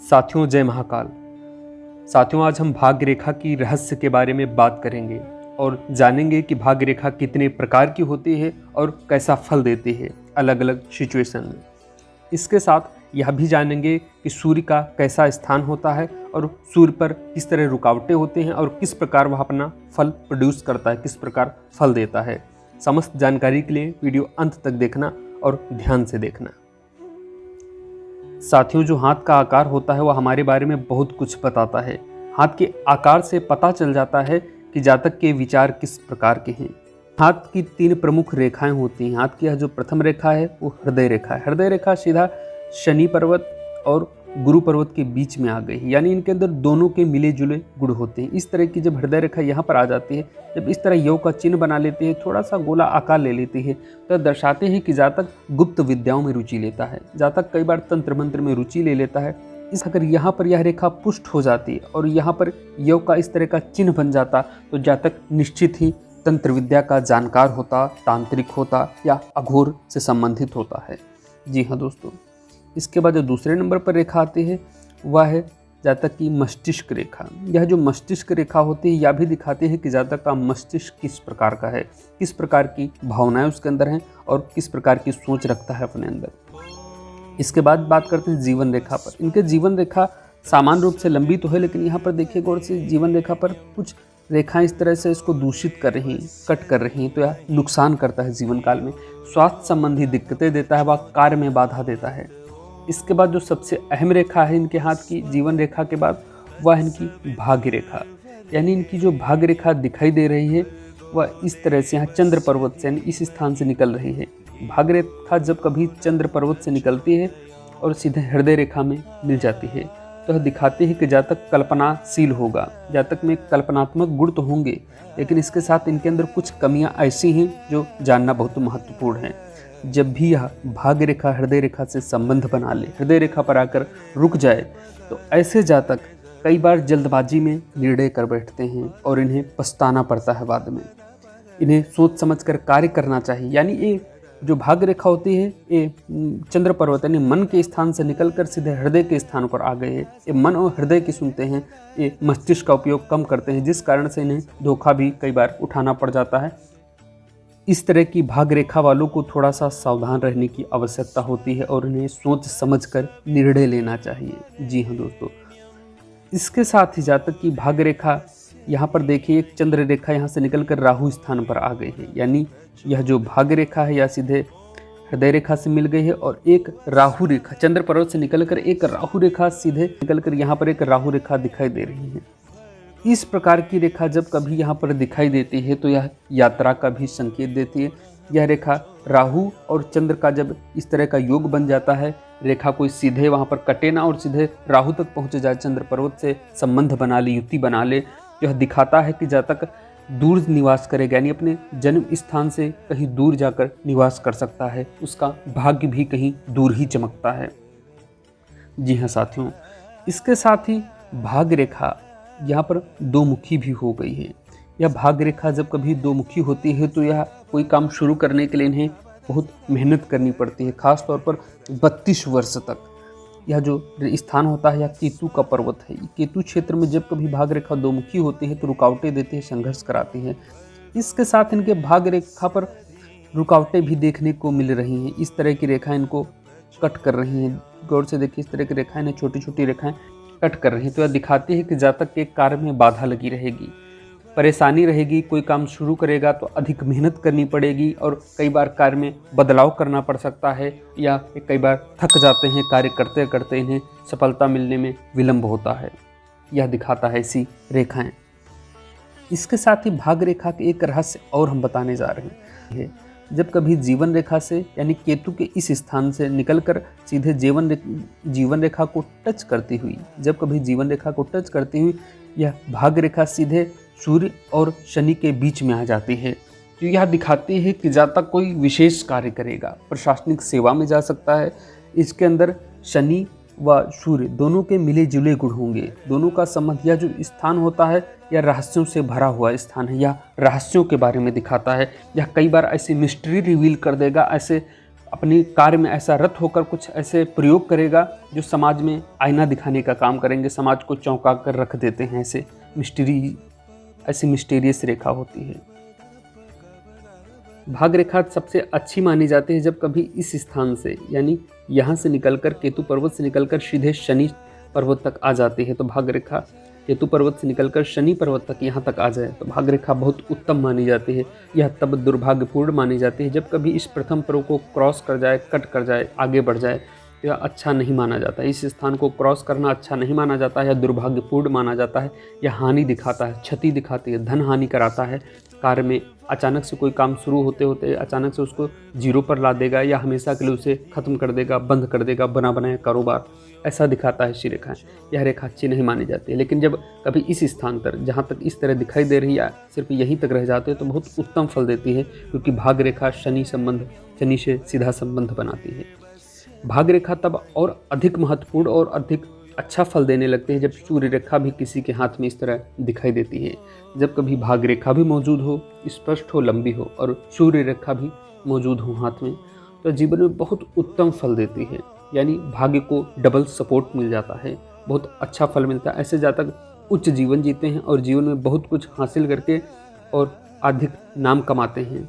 साथियों, जय महाकाल। साथियों, आज हम भाग्य रेखा की रहस्य के बारे में बात करेंगे और जानेंगे कि भाग्य रेखा कितने प्रकार की होती है और कैसा फल देती है अलग अलग सिचुएशन में। इसके साथ यह भी जानेंगे कि सूर्य का कैसा स्थान होता है और सूर्य पर किस तरह रुकावटें होती हैं और किस प्रकार वह अपना फल प्रोड्यूस करता है, किस प्रकार फल देता है। समस्त जानकारी के लिए वीडियो अंत तक देखना और ध्यान से देखना। साथियों, जो हाथ का आकार होता है वह हमारे बारे में बहुत कुछ बताता है। हाथ के आकार से पता चल जाता है कि जातक के विचार किस प्रकार के हैं। हाथ की 3 प्रमुख रेखाएं होती हैं। हाथ की यह जो प्रथम रेखा है वो हृदय रेखा है। हृदय रेखा सीधा शनि पर्वत और गुरु पर्वत के बीच में आ गई है, यानी इनके अंदर दोनों के मिले जुले गुण होते हैं। इस तरह की जब हृदय रेखा यहाँ पर आ जाती है, जब इस तरह योग का चिन्ह बना लेती है, थोड़ा सा गोला आकार ले लेती है, तो दर्शाते हैं कि जातक गुप्त विद्याओं में रुचि लेता है। जातक कई बार तंत्र मंत्र में रुचि ले लेता है। इस अगर यहाँ पर यह रेखा पुष्ट हो जाती और यहाँ पर योग का इस तरह का चिन्ह बन जाता तो जातक निश्चित ही तंत्र विद्या का जानकार होता, तांत्रिक होता या अघोर से संबंधित होता है। जी हाँ दोस्तों, इसके बाद जो दूसरे नंबर पर रेखा आती है वह है जातक की मस्तिष्क रेखा। यह जो मस्तिष्क रेखा होती है यह भी दिखाती है कि जातक का मस्तिष्क किस प्रकार का है, किस प्रकार की भावनाएं उसके अंदर हैं और किस प्रकार की सोच रखता है अपने अंदर। इसके बाद बात करते हैं जीवन रेखा पर। इनके जीवन रेखा सामान्य रूप से लंबी तो है, लेकिन यहाँ पर देखिए गौर से जीवन रेखा पर कुछ रेखाएं इस तरह से इसको दूषित कर रही हैं, कट कर रही हैं, तो यह नुकसान करता है जीवन काल में। स्वास्थ्य संबंधी दिक्कतें देता है, वह कार्य में बाधा देता है। इसके बाद जो सबसे अहम रेखा है इनके हाथ की जीवन रेखा के बाद वह इनकी भाग्य रेखा, यानी इनकी जो भाग्य रेखा दिखाई दे रही है वह इस तरह से यहाँ चंद्र पर्वत से, यानी इस स्थान से निकल रही है। भाग्य रेखा जब कभी चंद्र पर्वत से निकलती है और सीधे हृदय रेखा में मिल जाती है तो यह दिखाती है कि जातक कल्पनाशील होगा। जातक में कल्पनात्मक गुण तो होंगे, लेकिन इसके साथ इनके अंदर कुछ कमियाँ ऐसी हैं जो जानना बहुत महत्वपूर्ण है। जब भी यह भाग्य रेखा हृदय रेखा से संबंध बना ले, हृदय रेखा पर आकर रुक जाए, तो ऐसे जातक कई बार जल्दबाजी में निर्णय कर बैठते हैं और इन्हें पछताना पड़ता है बाद में। इन्हें सोच समझकर कार्य करना चाहिए। यानी ये जो भाग्य रेखा होती है ये चंद्र पर्वत यानी मन के स्थान से निकलकर सीधे हृदय के स्थान पर आ गए हैं। ये मन और हृदय की सुनते हैं, ये मस्तिष्क का उपयोग कम करते हैं, जिस कारण से इन्हें धोखा भी कई बार उठाना पड़ जाता है। इस तरह की भाग्य रेखा वालों को थोड़ा सा सावधान रहने की आवश्यकता होती है और इन्हें सोच समझकर निर्णय लेना चाहिए। जी हाँ दोस्तों, इसके साथ ही जातक की भाग्य रेखा यहाँ पर देखिए एक चंद्र रेखा यहाँ से निकलकर राहु स्थान पर आ गई है, यानी यह जो भाग्य रेखा है या सीधे हृदय रेखा से मिल गई है और एक राहु रेखा चंद्र पर्वत से निकलकर एक राहु रेखा सीधे निकलकर यहाँ पर एक राहु रेखा दिखाई दे रही है। इस प्रकार की रेखा जब कभी यहाँ पर दिखाई देती है तो यह यात्रा का भी संकेत देती है। यह रेखा राहु और चंद्र का जब इस तरह का योग बन जाता है, रेखा कोई सीधे वहाँ पर कटे ना और सीधे राहु तक पहुँच जाए, चंद्र पर्वत से संबंध बना ले, युति बना ले, यह दिखाता है कि जातक दूर निवास करेगा, यानी अपने जन्म स्थान से कहीं दूर जाकर निवास कर सकता है। उसका भाग्य भी कहीं दूर ही चमकता है। जी हाँ साथियों, इसके साथ ही भाग्य रेखा यहाँ पर 2 मुखी भी हो गई है। यह भाग्य रेखा जब कभी 2 मुखी होती है तो यह कोई काम शुरू करने के लिए इन्हें बहुत मेहनत करनी पड़ती है, खास तौर पर 32 वर्ष तक। यह जो स्थान होता है यह केतु का पर्वत है। केतु क्षेत्र में जब कभी भाग्य रेखा 2 मुखी होती है तो रुकावटें देती है, संघर्ष कराती है। इसके साथ इनके भाग्य रेखा पर रुकावटें भी देखने को मिल रही हैं। इस तरह की रेखाएं इनको कट कर रही हैं। गौर से देखिए, इस तरह की रेखाएं, छोटी छोटी रेखाएं कट कर रही हैं, तो यह दिखाती है कि जातक के कार्य में बाधा लगी रहेगी, परेशानी रहेगी। कोई काम शुरू करेगा तो अधिक मेहनत करनी पड़ेगी और कई बार कार्य में बदलाव करना पड़ सकता है, या कई बार थक जाते हैं, कार्य करते करते इन्हें सफलता मिलने में विलंब होता है। यह दिखाता है ऐसी रेखाएं। इसके साथ ही भाग्य रेखा के एक रहस्य और हम बताने जा रहे हैं। जब कभी जीवन रेखा से यानी केतु के इस स्थान से निकलकर सीधे जीवन रेखा को टच करती हुई, जब कभी जीवन रेखा को टच करती हुई यह भाग्य रेखा सीधे सूर्य और शनि के बीच में आ जाती है, तो यह दिखाती है कि जातक कोई विशेष कार्य करेगा, प्रशासनिक सेवा में जा सकता है। इसके अंदर शनि व सूर्य दोनों के मिले जुले गुण होंगे। दोनों का संबंध, यह जो स्थान होता है यह रहस्यों से भरा हुआ स्थान है, यह रहस्यों के बारे में दिखाता है। यह कई बार ऐसी मिस्ट्री रिवील कर देगा, ऐसे अपने कार्य में ऐसा रत होकर कुछ ऐसे प्रयोग करेगा जो समाज में आईना दिखाने का काम करेंगे, समाज को चौंका कर रख देते हैं। ऐसी मिस्टीरियस रेखा होती है। भाग रेखा सबसे अच्छी मानी जाती है जब कभी इस स्थान से, यानी यहाँ से निकलकर, केतु पर्वत से निकलकर सीधे शनि पर्वत तक आ जाती है। तो भाग रेखा केतु पर्वत से निकलकर शनि पर्वत तक यहाँ तक आ जाए तो भाग रेखा बहुत उत्तम मानी जाती है। यह तब दुर्भाग्यपूर्ण मानी जाती है जब कभी इस प्रथम पर्व को क्रॉस कर जाए, कट कर जाए, आगे बढ़ जाए, यह अच्छा नहीं माना जाता। इस स्थान को क्रॉस करना अच्छा नहीं माना जाता है, या दुर्भाग्यपूर्ण माना जाता है। यह हानि दिखाता है, क्षति दिखाती है, धन हानि कराता है। कार्य में अचानक से कोई काम शुरू होते होते अचानक से उसको जीरो पर ला देगा, या हमेशा के लिए उसे खत्म कर देगा, बंद कर देगा, बना बनाया कारोबार, ऐसा दिखाता है श्री रेखाएं। यह रेखा अच्छी नहीं मानी जाती है। लेकिन जब कभी इस स्थान पर, जहाँ तक इस तरह दिखाई दे रही है, सिर्फ यहीं तक रह जाते हैं तो बहुत उत्तम फल देती है, क्योंकि भाग रेखा शनि से सीधा संबंध बनाती है। भाग रेखा तब और अधिक महत्वपूर्ण और अधिक अच्छा फल देने लगते हैं जब सूर्य रेखा भी किसी के हाथ में इस तरह दिखाई देती है। जब कभी भाग रेखा भी मौजूद हो, स्पष्ट हो, लंबी हो, और सूर्य रेखा भी मौजूद हो हाथ में, तो जीवन में बहुत उत्तम फल देती है। यानी भाग्य को डबल सपोर्ट मिल जाता है, बहुत अच्छा फल मिलता है। ऐसे जातक उच्च जीवन जीते हैं और जीवन में बहुत कुछ हासिल करके और अधिक नाम कमाते हैं।